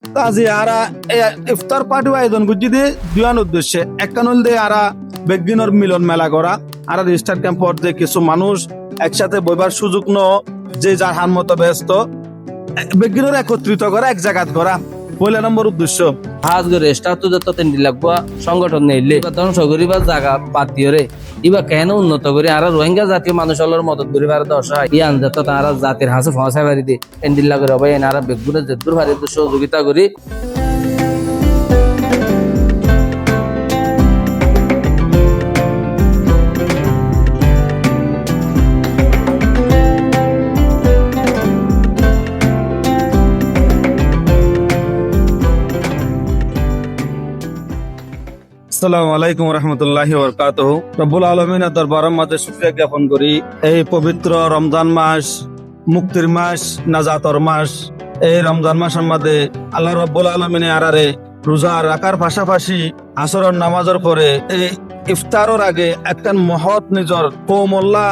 আজি আরা ইফতার পার্টি আয়োজন করছি দিয়ে দুয়ান উদ্দেশ্যে একটা নল দিয়ে আরা বেগদিনের মিলন মেলা করা আর রেজিস্টার ক্যাম্পর যে কিছু মানুষ একসাথে বইবার সুযোগ ন যে যার হান মতো ব্যস্ত বেগদিনের একত্রিত করা এক জায়গাত করা পয়লা নম্বর উদ্দেশ্য। হাজ করে স্টার্ট তো তেন লাগবা সংগঠন নেইলে ধ্বংস করিবা জায়গা বাদ দিয়ে ইবা কেন উন্নত করে আর রোহিঙ্গা জাতীয় মানুষ হলোর মদত করিবার দশা ইয়ান যত তারা জাতির হাসে ফসাই বাড়িতে এন্ডিল্লা করে হবে এনারা বেগুনে যেদুর ভারিতে সহযোগিতা করি। আসসালামু আলাইকুম রহমতুল্লাহি বরকাতুহু। রব্বুল আলমিনের দরবারের মাঝে শুকরিয়া জ্ঞাপন করি। এই পবিত্র রমজান মাস, মুক্তির মাস, নাজাতর মাস, এই রমজান মাসের মধ্যে আল্লাহ রব্বুল আলমিনে আরারে রোজা রাখার পাশাপাশি আসরের নামাজের পরে এই ইফতারের আগে একটা মহৎ নিজর কৌমল্লা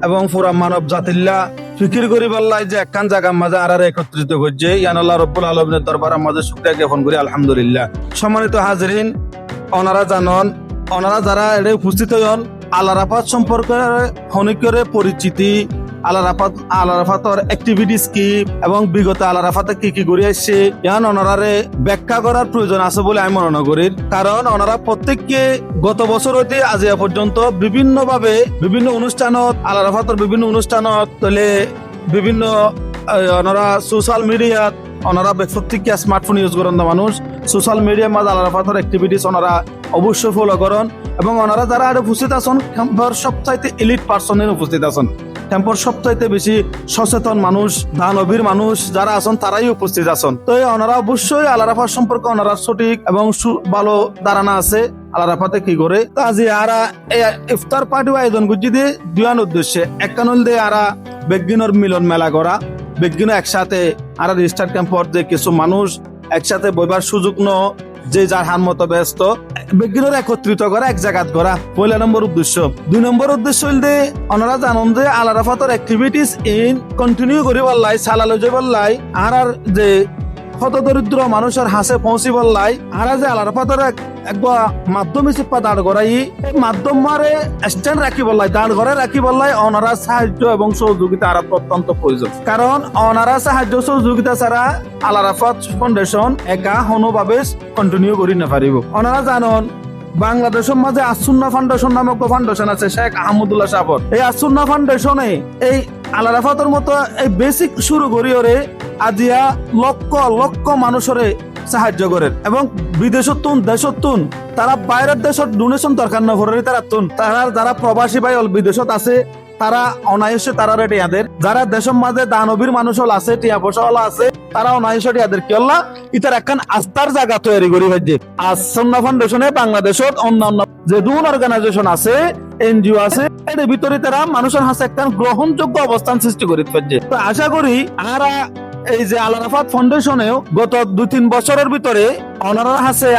এবং পুরা মানব জাতিল্লা ফিকির করি বললাই যে একখান জায়গার মাঝে আরারে একত্রিত করছে। ইয়ান আল্লাহ রব্বুল আলমিনের দরবারের মাঝে শুকরিয়া জ্ঞাপন করি আলহামদুলিল্লাহ। সম্মানিত হাজরিন, ওনারা জানন, ওনারা যারা এটা উপস্থিত হন আল্লাহ রাফাত সম্পর্কে হনিকরে পরিচিতি, আল্লাহ রাফাতর অ্যাক্টিভিটিস কি এবং বিগত আল্লাহ রাফাতে কি কি করে আসছে ইয়ান ওনারে ব্যাখ্যা করার প্রয়োজন আছে বলে আমি মনে করি। কারণ ওনারা প্রত্যেককে গত বছর হইতে আজিয়া পর্যন্ত বিভিন্নভাবে বিভিন্ন অনুষ্ঠানত আল্লাহ রাফাতর বিভিন্ন অনুষ্ঠানত তলে বিভিন্ন ওনারা সোশ্যাল মিডিয়াত ওনারা প্রত্যেককে স্মার্টফোন ইউজ করেন না মানুষ সোশ্যাল মিডিয়ার মাঝে আল্লাহ রাফাতের অ্যাক্টিভিটিস ওনারা অবশ্যই ফলো করেন এবং ওনারা যারা আর উপস্থিত আছেন ক্যাম্পর সবচাইতে এলিট পার্সনের উপস্থিত আছেন। ক্যাম্পর সবচাইতে বেশি সচেতন মানুষ, দানবীর মানুষ যারা আছেন তারাই উপস্থিত আছেন। তো ওনারা অবশ্যই আল্লাহ রাফাত সম্পর্কে ওনারা সঠিক এবং ভালো ধারণা আছে আল্লাহ রাফাতে কি করে। তো আজি আরা ইফতার পার্টি আয়োজন করছি দিয়ে দুয়ান উদ্দেশ্যে একটা নল দিয়ে আরা বেগদিনের মিলন মেলা করা বেগদিন একসাথে আর রেজিস্টার ক্যাম্পর যে কিছু মানুষ একসাথে বইবার সুযোগ ন যে যার হান মতো ব্যস্ত বেগদিনের একত্রিত করা এক জায়গাত করা পয়লা নম্বর উদ্দেশ্য। দুই নম্বর উদ্দেশ্য হইলে ওনারা জানেন যে আল্লাহ রাফাতের অ্যাক্টিভিটিস ইন কন্টিনিউ করি বললাই চালালো যে বললাই আর যে হত দরিদ্র মানুষের হাসে পৌঁছি বললাই আর যে আল্লাহ রাফাতের একবার মাধ্যমে চিপা দাঁড় করাই এই মাধ্যম মারে স্ট্যান্ড রাখি বললাই দাঁড় ঘরে রাখি বললাই ওনারা সাহায্য এবং সহযোগিতা আর অত্যন্ত প্রয়োজন। কারণ ওনারা সাহায্য সহযোগিতা ছাড়া আল্লাহ রাফাত ফাউন্ডেশন একা কোনোভাবে কন্টিনিউ করি না পারিব। ওনারা জানন বাংলাদেশের মাঝে আসুন্না ফাউন্ডেশন নামক ফাউন্ডেশন আছে শেখ আহমদুল্লাহ সাহর। এই আসুন্না ফাউন্ডেশনে এই আল্লাহ রাফাতের মতো এই বেসিক শুরু করি ওরে আজিয়া লক্ষ লক্ষ মানুষরে সাহায্য করে এবং বিদেশতুন দেশতুন তারা বাইরের দেশত ডোনেশন দরকার না করে তারা যারা প্রবাসী ভাই বিদেশত আছে তারা অনায়াসে তারা রেটে ইয়াদের যারা দেশের মাঝে দানবীর মানুষ আছে টিয়া পয়সা আছে তারা অনায়াসে ইয়াদের কি হল্লা ইতার একখান আস্থার জায়গা তৈরি করি ভাইছে। আসন্না ফাউন্ডেশনে বাংলাদেশত অন্যান্য যে দুন অর্গানাইজেশন আছে এনজিও আছে এর ভিতরে তারা মানুষের হাতে একখান গ্রহণযোগ্য অবস্থান সৃষ্টি করি পারছে। তো আশা করি আরা এই যে আল্লাহ রাফাত ফাউন্ডেশনেও গত 2-3 বছরের ভিতরে ওনারা হাসে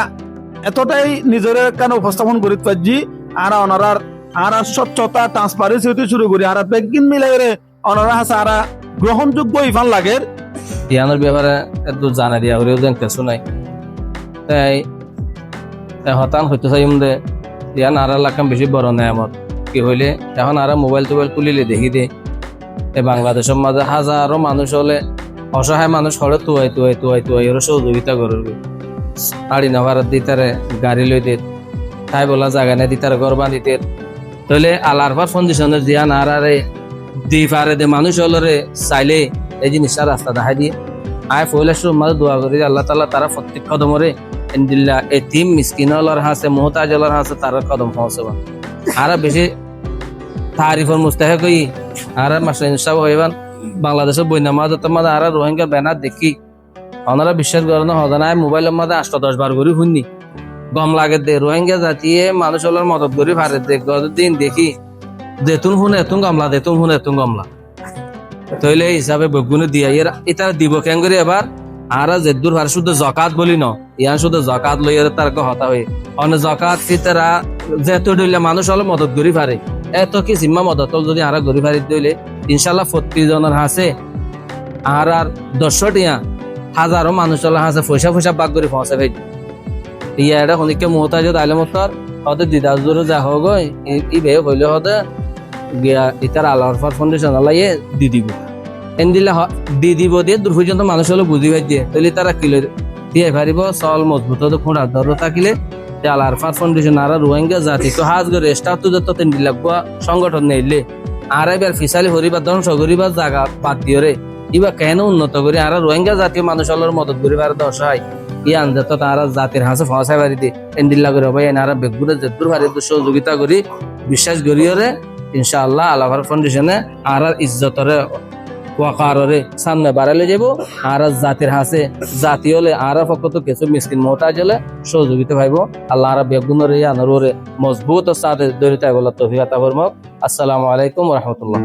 এতটাই নিজের কেন উপস্থাপন করি পারছি আর ওনারার আর স্বচ্ছতা ট্রান্সপারেন্সি হতে শুরু করি আর বেগিন মিলে ওনারা হাসে আর গ্রহণযোগ্য ইফান লাগে ইয়ানোর ব্যাপারে একটু জানা দিয়া হলেও যেন কিছু নাই তাই হতান হইতে চাই মধ্যে ইয়ান আর লাগাম বেশি বড় নাই আমার কি হইলে এখন আর মোবাইল টোবাইল খুলিলে দেখি দে এই বাংলাদেশের মাঝে হাজারো মানুষ হলে অসহায় মানুষ হলে তুয়াই ওরা সহযোগিতা করবে আড়ি নাভার দিতারে গাড়ি লই দে তাই বলা জায়গা নেই দিতারে ঘর বাঁধিতে তাহলে আল্লাহর ফাউন্ডেশনের জিয়ান আর দি পারে দে মানুষ হলরে চাইলে এই জিনিসটা রাস্তা দেখাই দিয়ে আয় ফইলা শুরু মাঝে দোয়া করি আল্লাহ তাআলা তারা প্রত্যেক কদমরে ইনদিল্লাহ এতিম মিসকিন হলার হাসে মুহতাজ হলার হাসে তারা কদম পৌঁছবা আর বেশি তারিফর মুস্তাহিক হই আর মাসে ইনসাফ হইবান বাংলাদেশের বইনা মাঝে তোমাদের আর রোহিঙ্গা ব্যানার দেখি ওনারা বিশ্বাস করে না হদা নাই মোবাইলের মধ্যে 8-10 বার করে শুনি গম লাগে দে রোহিঙ্গা জাতিয়ে মানুষ হলার মদত করি ভারে দেখ দিন দেখি দেতুন শুনে এতুন গামলা দেতুন শুনে এতুন গামলা তইলে হিসাবে বগুনে দিয়া এটা দিব কেন করে এবার আর যেদুর ভার শুধু জকাত বলি ন ইয়ান শুধু জকাত লই তার হতা হয়ে অনেক জকাত ফিতরা যেত দিলে মানুষ হলো মদত করি পারে এত কি জিম্মা মদত যদি আর গরি ফারি দিলে ইনশাল্লাহ 40 জনের হাসে আর 10 টিয়া হাজারো মানুষ চলে হাসে পয়সা পয়সা বাগ করে পৌঁছে ভাই ইয়া এটা হনিকে মোহতাজ আইলে মতর হতে দিদার জোরে যা হোক ই বে হইলে হতে গিয়া ইতার আল্লাহর ফাউন্ডেশন আল্লাহ দি দিব এন দিলে দি দিব দিয়ে দূর পর্যন্ত মানুষ হলো বুঝি পাই দিয়ে তাহলে তারা কিলো দিয়ে পারিব চল মজবুত হতে খোঁড়া ধর থাকিলে আল্লাহর ফাউন্ডেশন আর রোহিঙ্গা জাতি তো হাজ করে স্টাফ তো যত তিন লাগবা সংগঠন নেইলে আর এবার ফিসালি হরিবার ধ্বংস করিবার জায়গা বাদ দিয়ে রে ইবা কেন উন্নত করে আর রোহিঙ্গা জাতীয় মানুষ হলোর মদত করিবার দশায় ইয়ান যত তারা জাতির হাসে ফসাই বাড়িতে এন্ডিল্লা করে ভাই এনারা বেগুরে যেদুর ভারিতে সহযোগিতা করি বিশ্বাস করিয়রে ইনশাআল্লাহ আল্লাহ ফাউন্ডেশনে আর ইজ্জতরে ওয়াকাররে সামনে বাড়ালে যাব আর জাতির হাসে জাতি হলে আর ফকত কিছু মিসকিন মোহতাজ হলে সহযোগিতা পাইব আল্লাহ আর বেগুনরে আনরে মজবুত ও সাথে দরিতা বলা তৌফিক আতা ফরমাক। আসসালামু আলাইকুম ওয়া রাহমাতুল্লাহ।